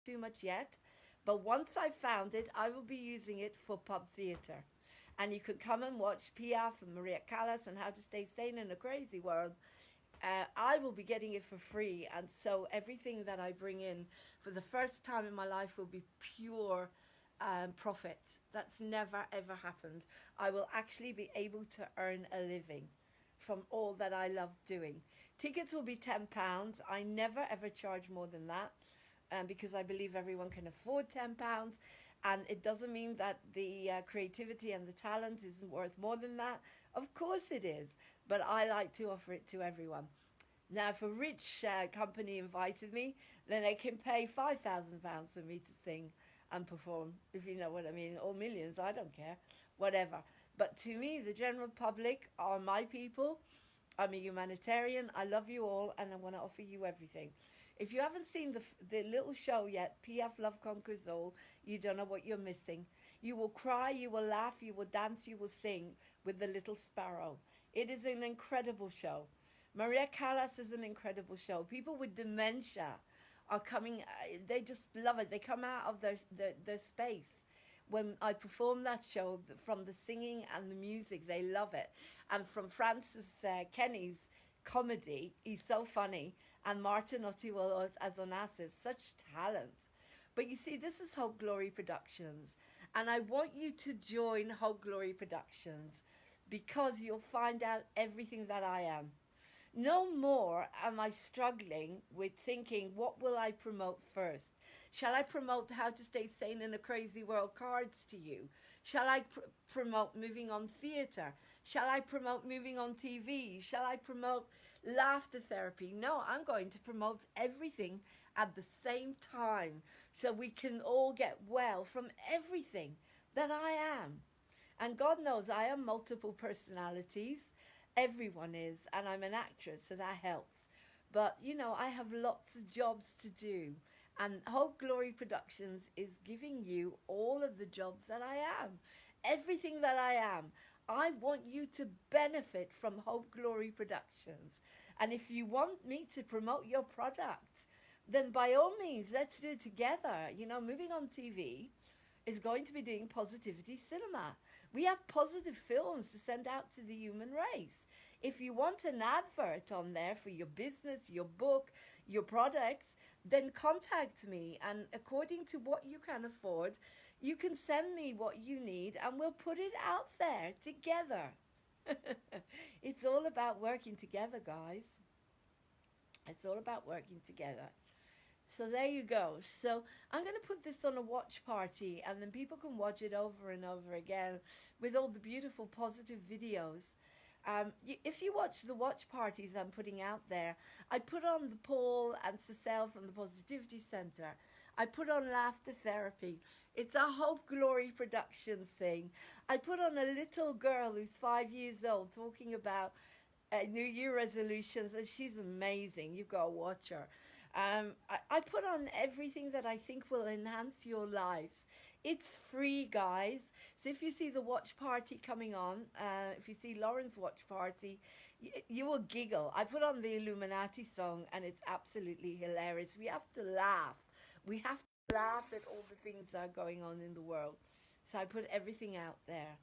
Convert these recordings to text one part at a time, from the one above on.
too much yet. But once I've found it, I will be using it for pub theatre. And you can come and watch Piaf and Maria Callas and How to Stay Sane in a Crazy World. I will be getting it for free, and so everything that I bring in for the first time in my life will be pure profit. That's never ever happened. I will actually be able to earn a living from all that I love doing. Tickets will be £10. I never ever charge more than that, because I believe everyone can afford £10. And it doesn't mean that the creativity and the talent isn't worth more than that. Of course it is, but I like to offer it to everyone. Now, if a rich company invited me, then they can pay £5,000 for me to sing and perform, if you know what I mean, or millions, I don't care, whatever. But to me, the general public are my people. I'm a humanitarian. I love you all, and I want to offer you everything. If you haven't seen the little show yet, PF Love Conquers All, you don't know what you're missing. You will cry, you will laugh, you will dance, you will sing with the little sparrow. It is an incredible show. Maria Callas is an incredible show. People with dementia are coming, they just love it. They come out of their space. When I perform that show, from the singing and the music, they love it. And from Francis Kenny's comedy, he's so funny. And Martin Otiwell as Onassis, such talent. But you see, this is Hope Glory Productions. And I want you to join Hope Glory Productions, because you'll find out everything that I am. No more am I struggling with thinking, what will I promote first? Shall I promote How to Stay Sane in a Crazy World cards to you? Shall I promote moving on theatre? Shall I promote moving on TV? Shall I promote laughter therapy? No, I'm going to promote everything at the same time, so we can all get well from everything that I am. And God knows I am multiple personalities. Everyone is, and I'm an actress, so that helps. But, you know, I have lots of jobs to do. And Hope Glory Productions is giving you all of the jobs that I am. Everything that I am. I want you to benefit from Hope Glory Productions. And if you want me to promote your product, then by all means, let's do it together. You know, Moving on TV is going to be doing positivity cinema. We have positive films to send out to the human race. If you want an advert on there for your business, your book, your products, then contact me. And according to what you can afford, you can send me what you need and we'll put it out there together. It's all about working together, guys. It's all about working together. So there you go. So I'm going to put this on a watch party, and then people can watch it over and over again with all the beautiful positive videos. If you watch the watch parties I'm putting out there, I put on the Paul and Cecile from the Positivity Center. I put on laughter therapy. It's a Hope Glory Productions thing. I put on a little girl who's 5 years old talking about New Year resolutions, and she's amazing. You've got to watch her. I put on everything that I think will enhance your lives. It's free, guys. So if you see the watch party coming on, if you see Lauren's watch party, you will giggle. I put on the Illuminati song, and it's absolutely hilarious. We have to laugh. We have to laugh at all the things that are going on in the world. So I put everything out there.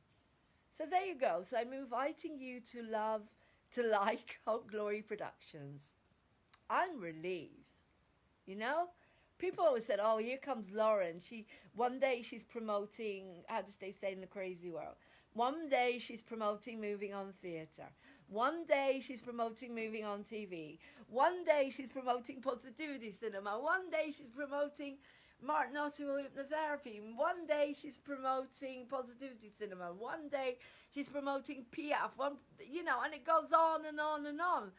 So there you go. So I'm inviting you to like Hope Glory Productions. I'm relieved. You know, people always said, oh, here comes Lauren. One day she's promoting How to Stay Sane in a Crazy World. One day she's promoting Moving on Theatre. One day she's promoting Moving on TV. One day she's promoting Positivity Cinema. One day she's promoting Martin Ottawa Hypnotherapy. One day she's promoting Positivity Cinema. One day she's promoting PF. And it goes on and on and on.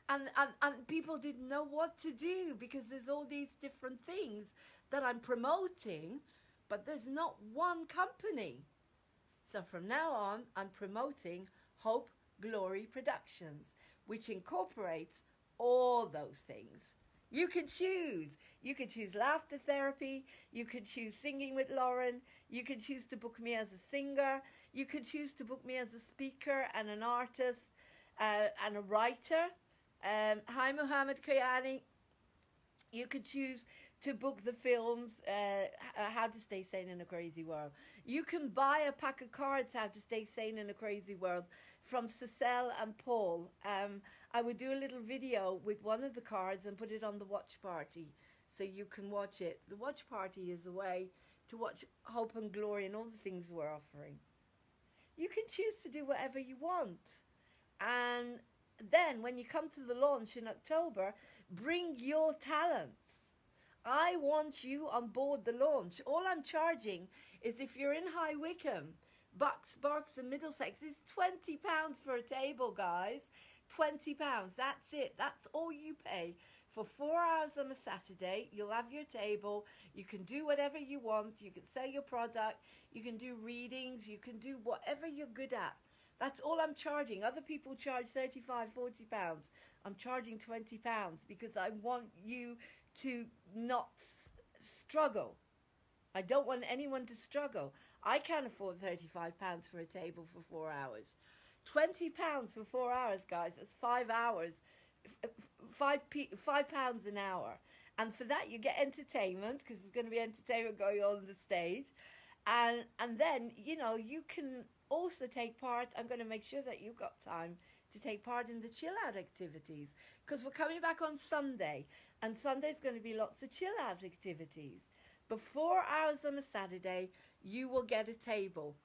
And people didn't know what to do, because there's all these different things that I'm promoting, but there's not one company. So from now on, I'm promoting Hope Glory Productions, which incorporates all those things. You can choose. You could choose laughter therapy. You could choose singing with Lauren. You could choose to book me as a singer. You could choose to book me as a speaker and an artist and a writer. Hi, Muhammad Kayani. You could choose to book the films, How to Stay Sane in a Crazy World. You can buy a pack of cards, How to Stay Sane in a Crazy World, from Cecile and Paul. I would do a little video with one of the cards and put it on the watch party so you can watch it. The watch party is a way to watch Hope and Glory and all the things we're offering. You can choose to do whatever you want. And then when you come to the launch in October, bring your talents. I want you on board the launch. All I'm charging is, if you're in High Wycombe, Bucks, Berks and Middlesex, it's £20 for a table, guys. £20. That's it. That's all you pay. For 4 hours on a Saturday, you'll have your table. You can do whatever you want. You can sell your product. You can do readings. You can do whatever you're good at. That's all I'm charging. Other people charge £35, £40. I'm charging £20 because I want you to not struggle. I don't want anyone to struggle. I can't afford £35 for a table for 4 hours. £20 for 4 hours, guys. That's 5 hours. £5 an hour. And for that, you get entertainment, because there's going to be entertainment going on the stage. And then, you know, you can also take part. I'm going to make sure that you've got time to take part in the chill out activities, because we're coming back on Sunday, and Sunday's going to be lots of chill out activities. But 4 hours on a Saturday, you will get a table.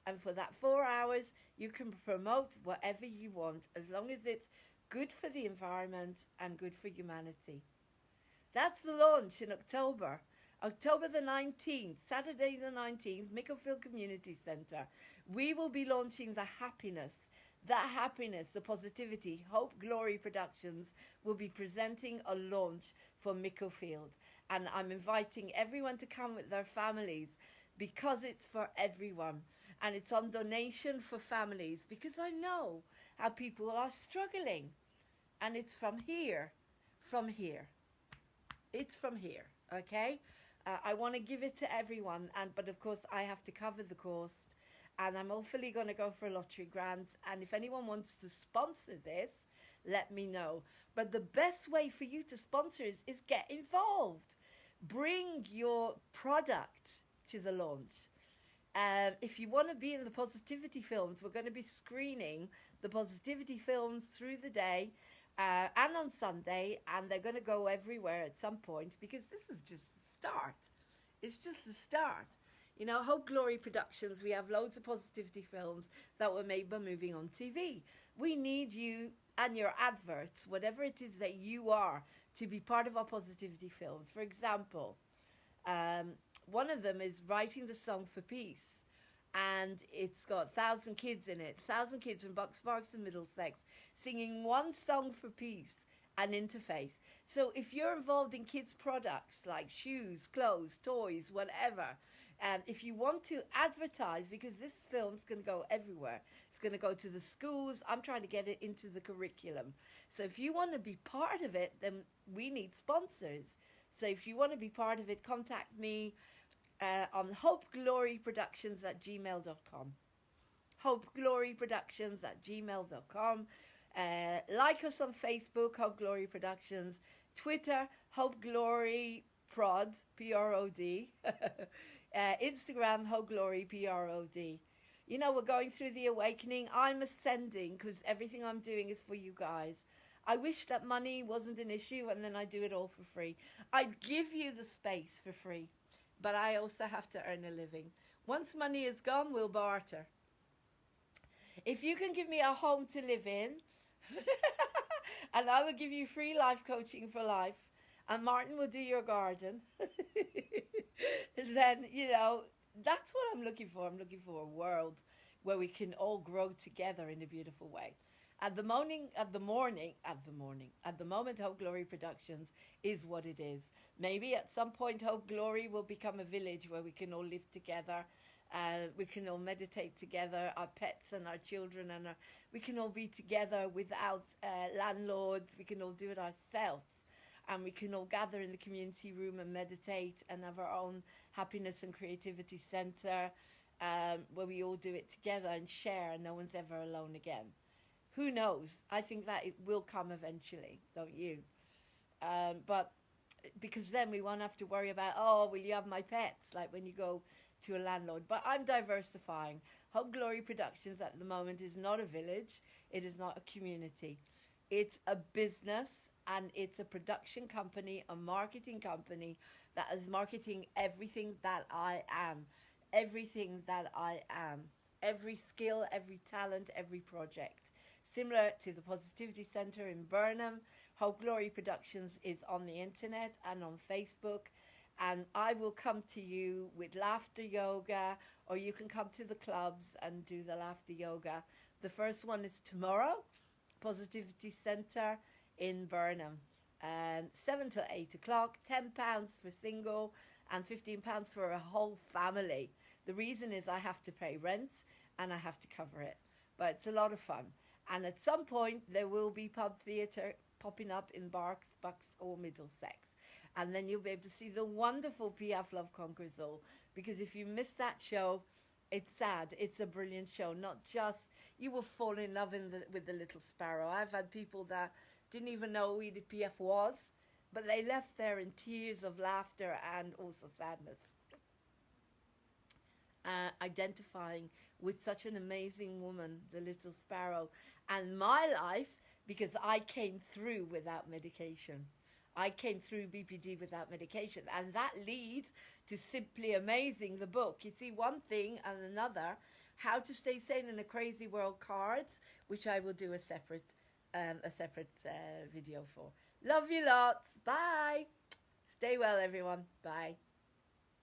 And for that 4 hours, you can promote whatever you want, as long as it's good for the environment and good for humanity. That's the launch in October. October the 19th, Saturday the 19th, Micklefield Community Centre. We will be launching the happiness, the positivity. Hope Glory Productions will be presenting a launch for Micklefield. And I'm inviting everyone to come with their families, because it's for everyone. And it's on donation for families, because I know how people are struggling. And it's from here. It's from here, okay? I want to give it to everyone, but of course I have to cover the cost, and I'm hopefully going to go for a lottery grant. And if anyone wants to sponsor this, let me know. But the best way for you to sponsor is get involved. Bring your product to the launch. If you want to be in the positivity films, we're going to be screening the positivity films through the day and on Sunday, and they're going to go everywhere at some point, because this is just the start. It's just the start. You know, Hope Glory Productions, we have loads of positivity films that were made by Moving on TV. We need you and your adverts, whatever it is that you are, to be part of our positivity films. For example, one of them is Writing the Song for Peace, and it's got 1,000 kids in it, 1,000 kids from Bucks, Berks and Middlesex, singing one song for peace and interfaith. So if you're involved in kids' products like shoes, clothes, toys, whatever, if you want to advertise, because this film's going to go everywhere, it's going to go to the schools. I'm trying to get it into the curriculum. So if you want to be part of it, then we need sponsors. So if you want to be part of it, contact me on hopegloryproductions@gmail.com. hopegloryproductions@gmail.com. Like us on Facebook, Hope Glory Productions. Twitter, Hope Glory Prod, P-R-O-D. Instagram, Hope Glory, P-R-O-D. You know, we're going through the awakening. I'm ascending because everything I'm doing is for you guys. I wish that money wasn't an issue and then I do it all for free. I'd give you the space for free, but I also have to earn a living. Once money is gone, we'll barter. If you can give me a home to live in, and I will give you free life coaching for life, and Martin will do your garden, then, you know, that's what I'm looking for. I'm looking for a world where we can all grow together in a beautiful way. At the moment, Hope Glory Productions is what it is. Maybe at some point, Hope Glory will become a village where we can all live together. We can all meditate together, our pets and our children, and we can all be together without landlords. We can all do it ourselves. And we can all gather in the community room and meditate and have our own happiness and creativity center where we all do it together and share, and no one's ever alone again. Who knows? I think that it will come eventually, don't you? But because then we won't have to worry about, oh, will you have my pets, like when you go to a landlord. But I'm diversifying. Hope Glory Productions at the moment is not a village, it is not a community, it's a business, and it's a production company, a marketing company that is marketing everything that I am, everything that I am, every skill, every talent, every project. Similar to the Positivity Center in Burnham, Hope Glory Productions is on the internet and on Facebook. And I will come to you with laughter yoga, or you can come to the clubs and do the laughter yoga. The first one is tomorrow, Positivity Center in Burnham, and 7 till 8 o'clock, £10 for single and £15 for a whole family. The reason is I have to pay rent and I have to cover it, but it's a lot of fun. And at some point there will be pub theatre popping up in Berks, Bucks or Middlesex, and then you'll be able to see the wonderful Piaf Love Conquers All, because if you miss that show, it's sad. It's a brilliant show. Not just, you will fall in love with the little sparrow. I've had people that didn't even know who Edith Piaf was, but they left there in tears of laughter and also sadness, identifying with such an amazing woman, the little sparrow. And my life, because I came through without medication. I came through BPD without medication, and that leads to Simply Amazing, the book. You see, one thing and another, How to Stay Sane in a Crazy World cards, which I will do a separate video for. Love you lots. Bye. Stay well, everyone. Bye.